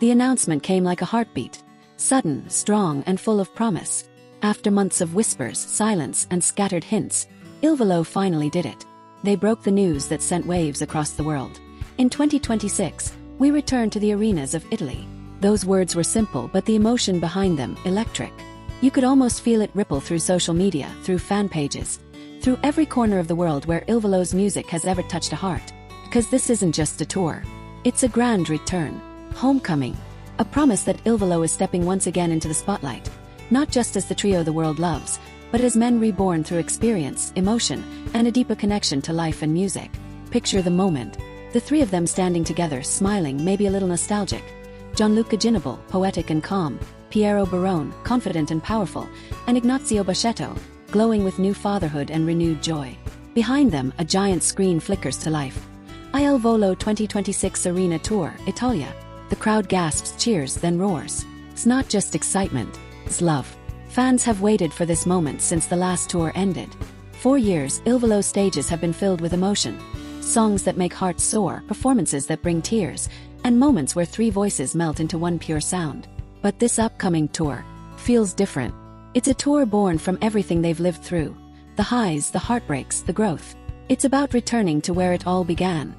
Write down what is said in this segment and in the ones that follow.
The announcement came like a heartbeat, sudden, strong, and full of promise. After months of whispers, silence, and scattered hints, IlVolo finally did it. They broke the news that sent waves across the world. In 2026, we return to the arenas of Italy. Those words were simple, but the emotion behind them, electric. You could almost feel it ripple through social media, through fan pages, through every corner of the world where IlVolo's music has ever touched a heart. Because this isn't just a tour. It's a grand return. Homecoming. A promise that IlVolo is stepping once again into the spotlight. Not just as the trio the world loves, but as men reborn through experience, emotion, and a deeper connection to life and music. Picture the moment. The three of them standing together, smiling, maybe a little nostalgic. Gianluca Ginobili, poetic and calm. Piero Barone, confident and powerful. And Ignazio Bashetto, glowing with new fatherhood and renewed joy. Behind them, a giant screen flickers to life. IlVolo 2026 Arena Tour, Italia. The crowd gasps, cheers, then roars. It's not just excitement, it's love. Fans have waited for this moment since the last tour ended. 4 years, IlVolo's stages have been filled with emotion. Songs that make hearts soar, performances that bring tears, and moments where three voices melt into one pure sound. But this upcoming tour feels different. It's a tour born from everything they've lived through. The highs, the heartbreaks, the growth. It's about returning to where it all began.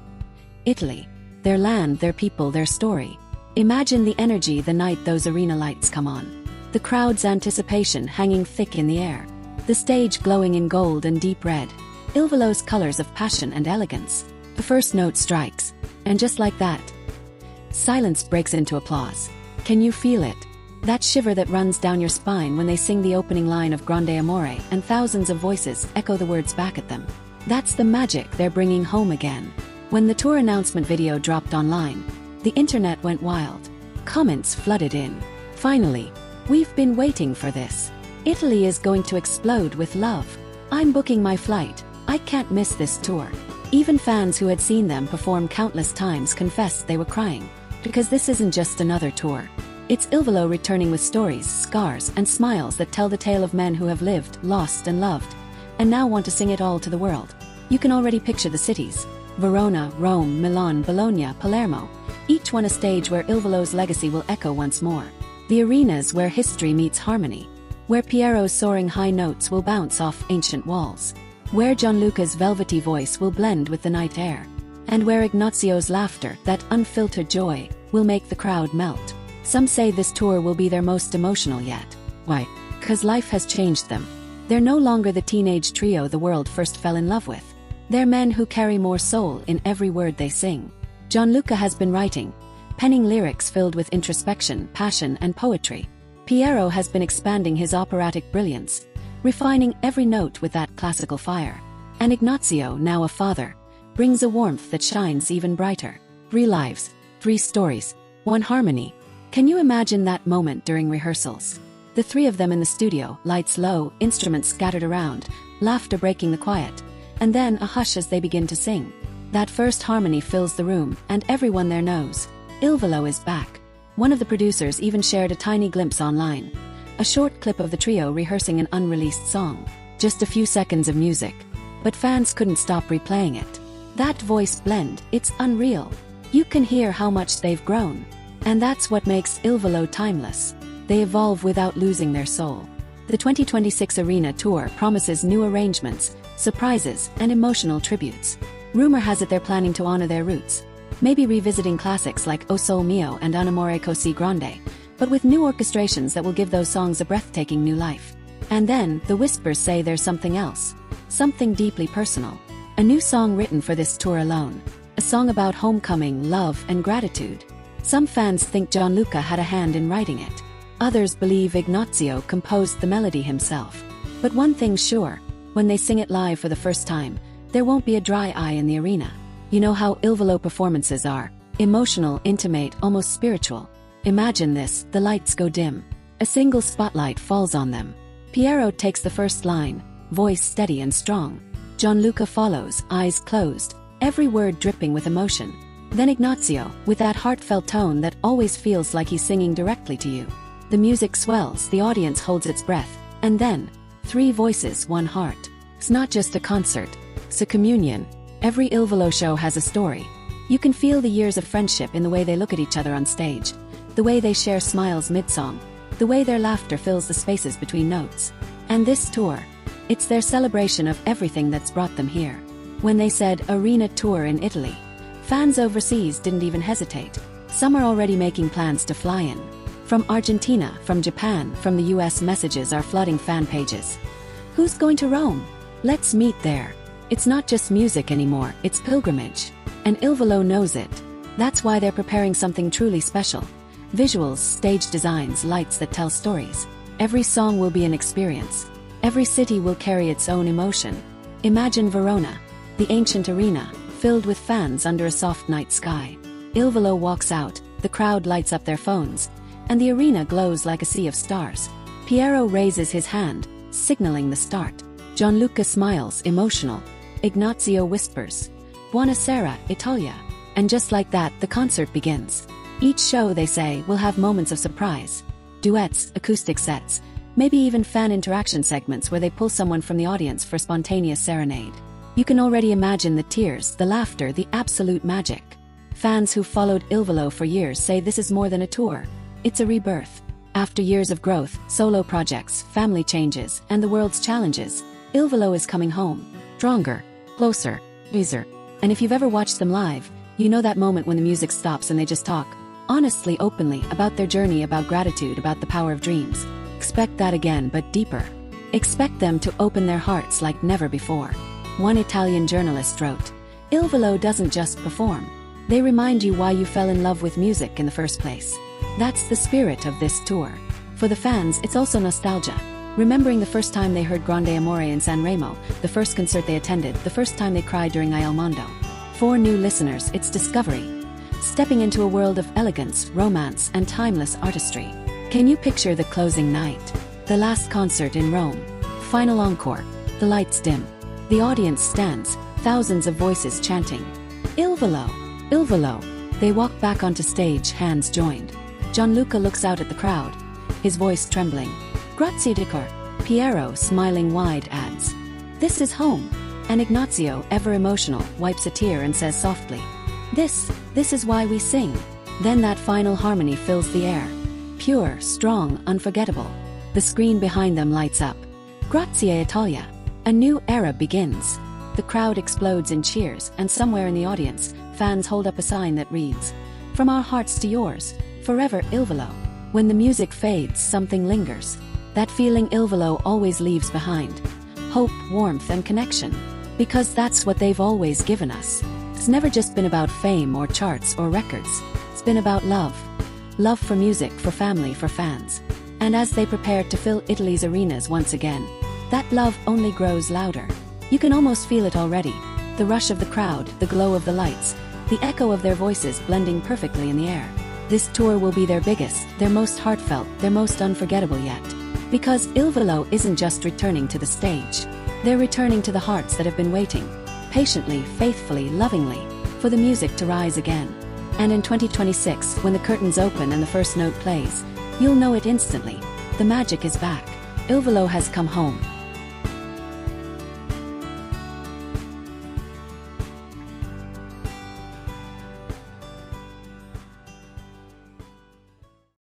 Italy. Their land, their people, their story. Imagine the energy the night those arena lights come on. The crowd's anticipation hanging thick in the air. The stage glowing in gold and deep red. IlVolo's colors of passion and elegance. The first note strikes. And just like that, silence breaks into applause. Can you feel it? That shiver that runs down your spine when they sing the opening line of Grande Amore and thousands of voices echo the words back at them. That's the magic they're bringing home again. When the tour announcement video dropped online, the internet went wild. Comments flooded in. Finally, we've been waiting for this. Italy is going to explode with love. I'm booking my flight. I can't miss this tour. Even fans who had seen them perform countless times confessed they were crying. Because this isn't just another tour. It's IlVolo returning with stories, scars, and smiles that tell the tale of men who have lived, lost, and loved, and now want to sing it all to the world. You can already picture the cities. Verona, Rome, Milan, Bologna, Palermo. Each one a stage where IlVolo's legacy will echo once more. The arenas where history meets harmony. Where Piero's soaring high notes will bounce off ancient walls. Where Gianluca's velvety voice will blend with the night air. And where Ignazio's laughter, that unfiltered joy, will make the crowd melt. Some say this tour will be their most emotional yet. Why? 'Cause life has changed them. They're no longer the teenage trio the world first fell in love with. They're men who carry more soul in every word they sing. Gianluca has been writing, penning lyrics filled with introspection, passion, and poetry. Piero has been expanding his operatic brilliance, refining every note with that classical fire. And Ignazio, now a father, brings a warmth that shines even brighter. 3 lives, 3 stories, 1 harmony. Can you imagine that moment during rehearsals? The 3 of them in the studio, lights low, instruments scattered around, laughter breaking the quiet, and then a hush as they begin to sing. That first harmony fills the room, and everyone there knows. IlVolo is back. One of the producers even shared a tiny glimpse online. A short clip of the trio rehearsing an unreleased song. Just a few seconds of music. But fans couldn't stop replaying it. That voice blend, it's unreal. You can hear how much they've grown. And that's what makes IlVolo timeless. They evolve without losing their soul. The 2026 Arena Tour promises new arrangements, surprises, and emotional tributes. Rumor has it they're planning to honor their roots. Maybe revisiting classics like O Sol Mio and Un Amore Così Grande, but with new orchestrations that will give those songs a breathtaking new life. And then, the whispers say there's something else. Something deeply personal. A new song written for this tour alone. A song about homecoming, love, and gratitude. Some fans think Gianluca had a hand in writing it. Others believe Ignazio composed the melody himself. But one thing's sure, when they sing it live for the first time, there won't be a dry eye in the arena. You know how IlVolo performances are. Emotional, intimate, almost spiritual. Imagine this, the lights go dim. A single spotlight falls on them. Piero takes the first line, voice steady and strong. Gianluca follows, eyes closed, every word dripping with emotion. Then Ignazio, with that heartfelt tone that always feels like he's singing directly to you. The music swells, the audience holds its breath, and then, 3 voices, 1 heart. It's not just a concert, it's a communion. Every IlVolo show has a story. You can feel the years of friendship in the way they look at each other on stage, the way they share smiles mid-song, the way their laughter fills the spaces between notes. And this tour, it's their celebration of everything that's brought them here. When they said arena tour in Italy, fans overseas didn't even hesitate. Some are already making plans to fly in. From Argentina, from Japan, from the US, messages are flooding fan pages. Who's going to Rome? Let's meet there. It's not just music anymore, it's pilgrimage. And IlVolo knows it. That's why they're preparing something truly special. Visuals, stage designs, lights that tell stories. Every song will be an experience. Every city will carry its own emotion. Imagine Verona, the ancient arena, filled with fans under a soft night sky. IlVolo walks out, the crowd lights up their phones, and the arena glows like a sea of stars. Piero raises his hand, signaling the start. Gianluca smiles, emotional. Ignazio whispers, "Buonasera, Italia." And just like that, the concert begins. Each show, they say, will have moments of surprise. Duets, acoustic sets, maybe even fan interaction segments where they pull someone from the audience for a spontaneous serenade. You can already imagine the tears, the laughter, the absolute magic. Fans who've followed IlVolo for years say this is more than a tour. It's a rebirth. After years of growth, solo projects, family changes, and the world's challenges, IlVolo is coming home. Stronger, closer, wiser. And if you've ever watched them live, you know that moment when the music stops and they just talk, honestly, openly, about their journey, about gratitude, about the power of dreams. Expect that again, but deeper. Expect them to open their hearts like never before. One Italian journalist wrote, "IlVolo doesn't just perform. They remind you why you fell in love with music in the first place." That's the spirit of this tour. For the fans, it's also nostalgia. Remembering the first time they heard Grande Amore in San Remo, the first concert they attended, the first time they cried during Il Mondo. For new listeners, it's discovery. Stepping into a world of elegance, romance, and timeless artistry. Can you picture the closing night? The last concert in Rome. Final encore. The lights dim. The audience stands, thousands of voices chanting, "IlVolo! IlVolo!" They walk back onto stage, hands joined. Gianluca looks out at the crowd, his voice trembling. "Grazie di cor." Piero, smiling wide, adds, "This is home." And Ignazio, ever emotional, wipes a tear and says softly, This is why we sing." Then that final harmony fills the air. Pure, strong, unforgettable. The screen behind them lights up. Grazie Italia. A new era begins. The crowd explodes in cheers, and somewhere in the audience, fans hold up a sign that reads, "From our hearts to yours, forever IlVolo." When the music fades, something lingers. That feeling IlVolo always leaves behind. Hope, warmth, and connection. Because that's what they've always given us. It's never just been about fame or charts or records. It's been about love. Love for music, for family, for fans. And as they prepare to fill Italy's arenas once again, that love only grows louder. You can almost feel it already. The rush of the crowd, the glow of the lights, the echo of their voices blending perfectly in the air. This tour will be their biggest, their most heartfelt, their most unforgettable yet. Because IlVolo isn't just returning to the stage. They're returning to the hearts that have been waiting, patiently, faithfully, lovingly, for the music to rise again. And in 2026, when the curtains open and the first note plays, you'll know it instantly. The magic is back. IlVolo has come home.